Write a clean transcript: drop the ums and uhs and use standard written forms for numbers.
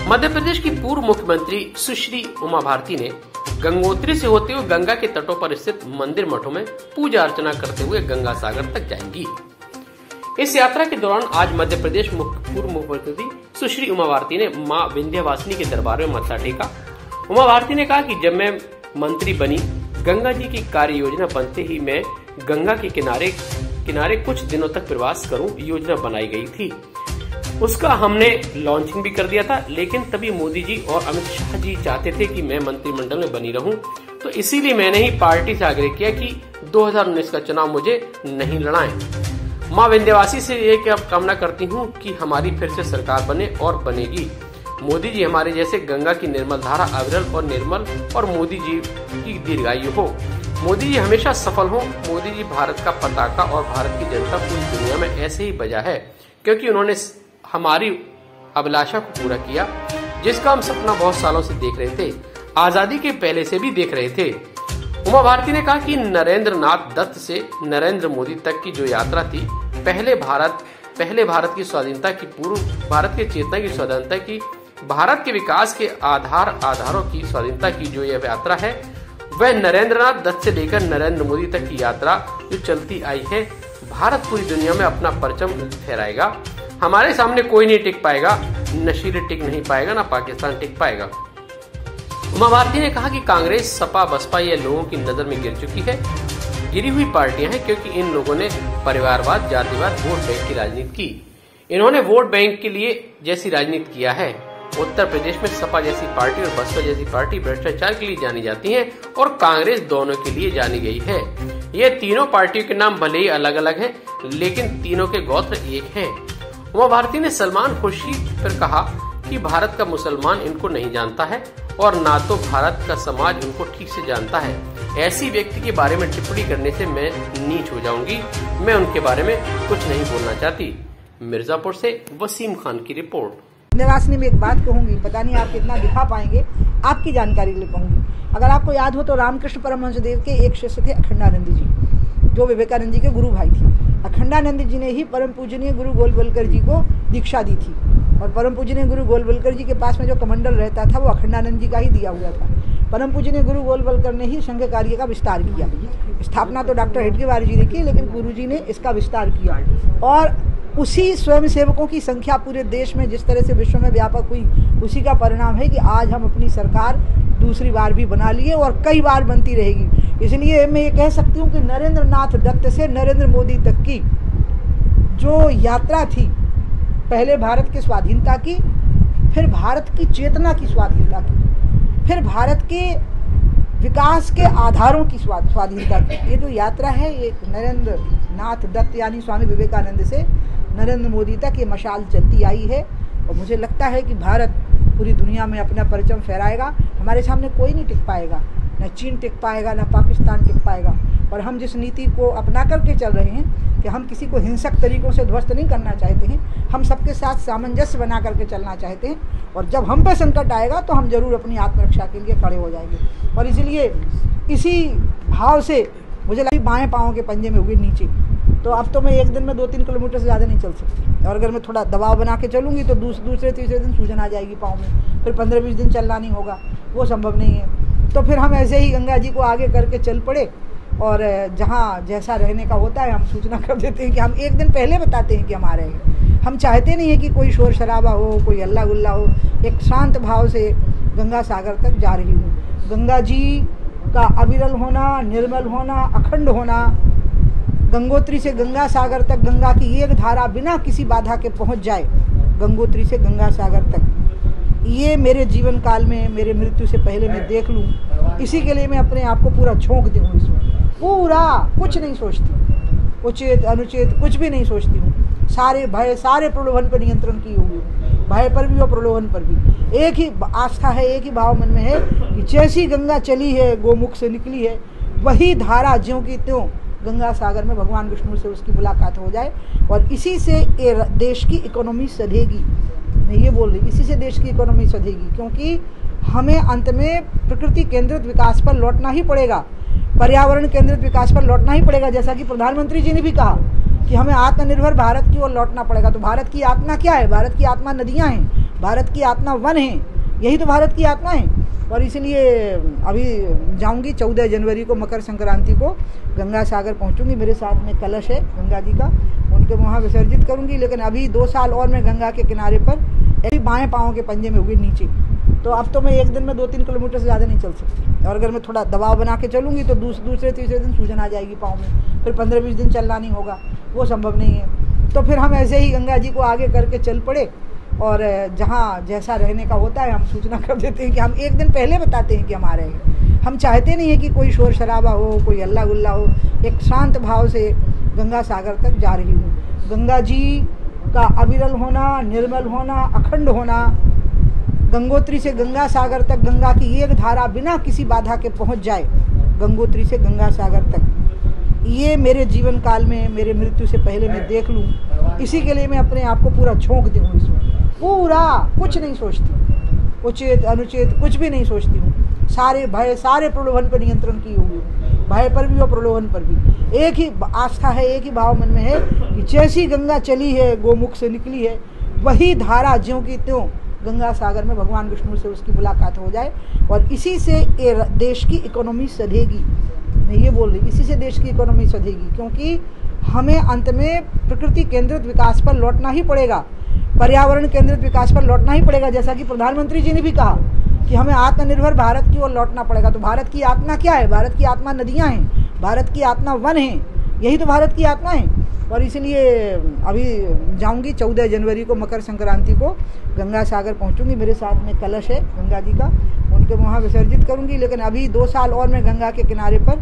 मध्य प्रदेश की पूर्व मुख्यमंत्री सुश्री उमा भारती ने गंगोत्री से होते हुए गंगा के तटों पर स्थित मंदिर मठों में पूजा अर्चना करते हुए गंगा सागर तक जाएंगी। इस यात्रा के दौरान आज मध्य प्रदेश पूर्व मुख्यमंत्री सुश्री उमा भारती ने मां विंध्यवासिनी के दरबार में मत्था टेका। उमा भारती ने कहा कि जब मैं मंत्री बनी, गंगा जी की कार्य योजना बनते ही मैं गंगा के किनारे कुछ दिनों तक प्रवास करूं, योजना बनाई गई थी। उसका हमने लॉन्चिंग भी कर दिया था, लेकिन तभी मोदी जी और अमित शाह जी चाहते थे कि मैं मंत्रिमंडल में बनी रहूं, तो इसीलिए मैंने ही पार्टी से आग्रह किया कि 2019 का चुनाव मुझे नहीं लड़ाएं। मां विंध्यवासी से ये कामना करती हूं कि हमारी फिर से सरकार बने और बनेगी। मोदी जी हमारे जैसे गंगा की निर्मल धारा अविरल और निर्मल, और मोदी जी की दीर्घायु हो। मोदी जी हमेशा सफल हो। मोदी जी भारत का पताका और भारत की जनता पूरी दुनिया में ऐसे ही बजा है, क्योंकि उन्होंने हमारी अभिलाषा को पूरा किया, जिसका हम सपना बहुत सालों से देख रहे थे, आजादी के पहले से भी देख रहे थे। उमा भारती ने कहा कि नरेंद्र नाथ दत्त से नरेंद्र मोदी तक की जो यात्रा थी, पहले भारत की स्वाधीनता की, पूर्व भारत की चेतना की स्वाधीनता की, भारत के विकास के आधारों की स्वाधीनता की जो यह यात्रा है, वह नरेंद्रनाथ दत्त से लेकर नरेंद्र मोदी तक की यात्रा जो चलती आई है। भारत पूरी दुनिया में अपना परचम फहराएगा। हमारे सामने कोई नहीं टिक पाएगा, न शीरे टिक नहीं पाएगा, न पाकिस्तान टिक पाएगा। उमा भारती ने कहा कि कांग्रेस, सपा, बसपा ये लोगों की नजर में गिर चुकी है, गिरी हुई पार्टियां हैं, क्योंकि इन लोगों ने परिवारवाद, जातिवाद, वोट बैंक की राजनीति की। इन्होंने वोट बैंक के लिए जैसी राजनीति किया है। उत्तर प्रदेश में सपा जैसी पार्टी और बसपा जैसी पार्टी भ्रष्टाचार के लिए जानी जाती हैं, और कांग्रेस दोनों के लिए जानी गई है। ये तीनों पार्टियों के नाम भले ही अलग अलग हैं, लेकिन तीनों के गोत्र एक हैं। उमा भारती ने सलमान खुर्शीद पर कहा कि भारत का मुसलमान इनको नहीं जानता है, और ना तो भारत का समाज इनको ठीक से जानता है। ऐसी व्यक्ति के बारे में टिप्पणी करने से मैं नीच हो जाऊंगी। मैं उनके बारे में कुछ नहीं बोलना चाहती। मिर्जापुर से वसीम खान की रिपोर्ट। विंध्यवासिनी में एक बात कहूंगी, पता नहीं आप कितना दिखा पाएंगे, आपकी जानकारी के लिए कहूंगी। अगर आपको याद हो तो रामकृष्ण परमहंस देव के एक शिष्य थे अखंडानंद जी, जो विवेकानंद जी के गुरु भाई थे। अखंडानंद जी ने ही परम पूजनीय गुरु गोलवलकर जी को दीक्षा दी थी, और परम पूजनीय गुरु गोलवलकर जी के पास में जो कमंडल रहता था वो अखंडानंद जी का ही दिया हुआ था। परम पूजनीय गुरु गोलवलकर ने ही संघ कार्य का विस्तार किया। स्थापना तो डॉक्टर हेडगेवार जी ने की, लेकिन गुरु जी ने इसका विस्तार किया, और उसी स्वयं सेवकों की संख्या पूरे देश में जिस तरह से विश्व में व्यापक हुई, उसी का परिणाम है कि आज हम अपनी सरकार दूसरी बार भी बना लिए और कई बार बनती रहेगी। इसलिए मैं ये कह सकती हूँ कि नरेंद्र नाथ दत्त से नरेंद्र मोदी तक की जो यात्रा थी, पहले भारत की स्वाधीनता की, फिर भारत की चेतना की स्वाधीनता की, फिर भारत के विकास के आधारों की स्वाधीनता की, ये जो यात्रा है, ये नरेंद्र नाथ दत्त यानी स्वामी विवेकानंद से नरेंद्र मोदी तक ये मशाल चलती आई है। और मुझे लगता है कि भारत पूरी दुनिया में अपना परचम फहराएगा। हमारे सामने कोई नहीं टिक पाएगा, न चीन टिक पाएगा, न पाकिस्तान टिक पाएगा। और हम जिस नीति को अपना करके चल रहे हैं कि हम किसी को हिंसक तरीकों से ध्वस्त नहीं करना चाहते हैं, हम सबके साथ सामंजस्य बना करके चलना चाहते हैं। और जब हम पे संकट आएगा तो हम जरूर अपनी आत्मरक्षा के लिए खड़े हो जाएंगे। और इसलिए इसी भाव से मुझे लगा बाएं पाँव के पंजे में हुए नीचे, तो अब तो मैं एक दिन में 2-3 किलोमीटर से ज़्यादा नहीं चल सकती, और अगर मैं थोड़ा दबाव बना के चलूँगी तो दूसरे तीसरे दिन सूजन आ जाएगी पाँव में, फिर 15-20 दिन चलना नहीं होगा, वो संभव नहीं है। तो फिर हम ऐसे ही गंगा जी को आगे करके चल पड़े, और जहाँ जैसा रहने का होता है हम सूचना कर देते हैं कि हम एक दिन पहले बताते हैं कि हम आ रहे हैं। हम चाहते नहीं है कि कोई शोर शराबा हो, कोई हल्ला गुल्ला हो। एक शांत भाव से गंगा सागर तक जा रही हूँ। गंगा जी का अविरल होना, निर्मल होना, अखंड होना, गंगोत्री से गंगा सागर तक गंगा की एक धारा बिना किसी बाधा के पहुँच जाए गंगोत्री से गंगा सागर तक, ये मेरे जीवन काल में, मेरे मृत्यु से पहले मैं देख लूँ, इसी के लिए मैं अपने आप को पूरा झोंक दूँ इसमें। पूरा कुछ नहीं सोचती, उचित अनुचित कुछ भी नहीं सोचती हूँ। सारे भय, सारे प्रलोभन पर नियंत्रण की हुई हूँ, भय पर भी और प्रलोभन पर भी। एक ही आस्था है, एक ही भाव मन में है कि जैसी गंगा चली है, गोमुख से निकली है, वही धारा ज्यों की त्यों गंगा सागर में भगवान विष्णु से उसकी मुलाकात हो जाए। और इसी से देश की इकोनॉमी सधेगी। मैं ये बोल रही, इसी से देश की इकोनॉमी सधेगी, क्योंकि हमें अंत में प्रकृति केंद्रित विकास पर लौटना ही पड़ेगा, पर्यावरण केंद्रित विकास पर लौटना ही पड़ेगा। जैसा कि प्रधानमंत्री जी ने भी कहा कि हमें आत्मनिर्भर भारत की ओर लौटना पड़ेगा। तो भारत की आत्मा क्या है? भारत की आत्मा नदियां हैं, भारत की आत्मा वन है, यही तो भारत की आत्मा है। और इसलिए अभी जाऊंगी 14 जनवरी को मकर संक्रांति को गंगा सागर पहुंचूंगी। मेरे साथ में कलश है गंगा जी का, उनके वहाँ विसर्जित करूंगी। लेकिन अभी 2 साल और मैं गंगा के किनारे पर अभी बाएं पाँव के पंजे में होगी नीचे, तो अब तो मैं एक दिन में 2-3 किलोमीटर से ज़्यादा नहीं चल सकती। और अगर मैं थोड़ा दबाव बना के चलूँगी तो दूसरे तीसरे दिन सूजन आ जाएगी पाँव में, फिर 15-20 दिन चलना नहीं होगा, वो संभव नहीं है। तो फिर हम ऐसे ही गंगा जी को आगे करके चल पड़े और जहाँ जैसा रहने का होता है हम सूचना कर देते हैं कि हम एक दिन पहले बताते हैं कि हम आ रहे हैं। हम चाहते नहीं है कि कोई शोर शराबा हो, कोई हल्ला गुल्ला हो। एक शांत भाव से गंगा सागर तक जा रही हूँ। गंगा जी का अविरल होना, निर्मल होना, अखंड होना, गंगोत्री से गंगा सागर तक गंगा की एक धारा बिना किसी बाधा के पहुँच जाए गंगोत्री से गंगा सागर तक, ये मेरे जीवन काल में, मेरे मृत्यु से पहले मैं देख लूँ, इसी के लिए मैं अपने आप को पूरा झोंक दूँ इसमें। पूरा कुछ नहीं सोचती, उचित अनुचित कुछ भी नहीं सोचती हूँ। सारे भय, सारे प्रलोभन पर नियंत्रण की हुई हूँ, भय पर भी और प्रलोभन पर भी। एक ही आस्था है, एक ही भाव मन में है कि जैसी गंगा चली है, गोमुख से निकली है, वही धारा ज्यों की त्यों गंगा सागर में भगवान विष्णु से उसकी मुलाकात हो जाए। और इसी से देश की इकोनॉमी सधेगी। मैं ये बोल रही, इसी से देश की इकोनॉमी सधेगी, क्योंकि हमें अंत में प्रकृति केंद्रित विकास पर लौटना ही पड़ेगा, पर्यावरण केंद्रित विकास पर लौटना ही पड़ेगा। जैसा कि प्रधानमंत्री जी ने भी कहा कि हमें आत्मनिर्भर भारत की ओर लौटना पड़ेगा। तो भारत की आत्मा क्या है? भारत की आत्मा नदियाँ हैं, भारत की आत्मा वन है, यही तो भारत की आत्मा है। और इसलिए अभी जाऊंगी 14 जनवरी को मकर संक्रांति को गंगा सागर पहुंचूंगी। मेरे साथ में कलश है गंगा जी का, उनके वहाँ विसर्जित करूंगी। लेकिन अभी 2 साल और मैं गंगा के किनारे पर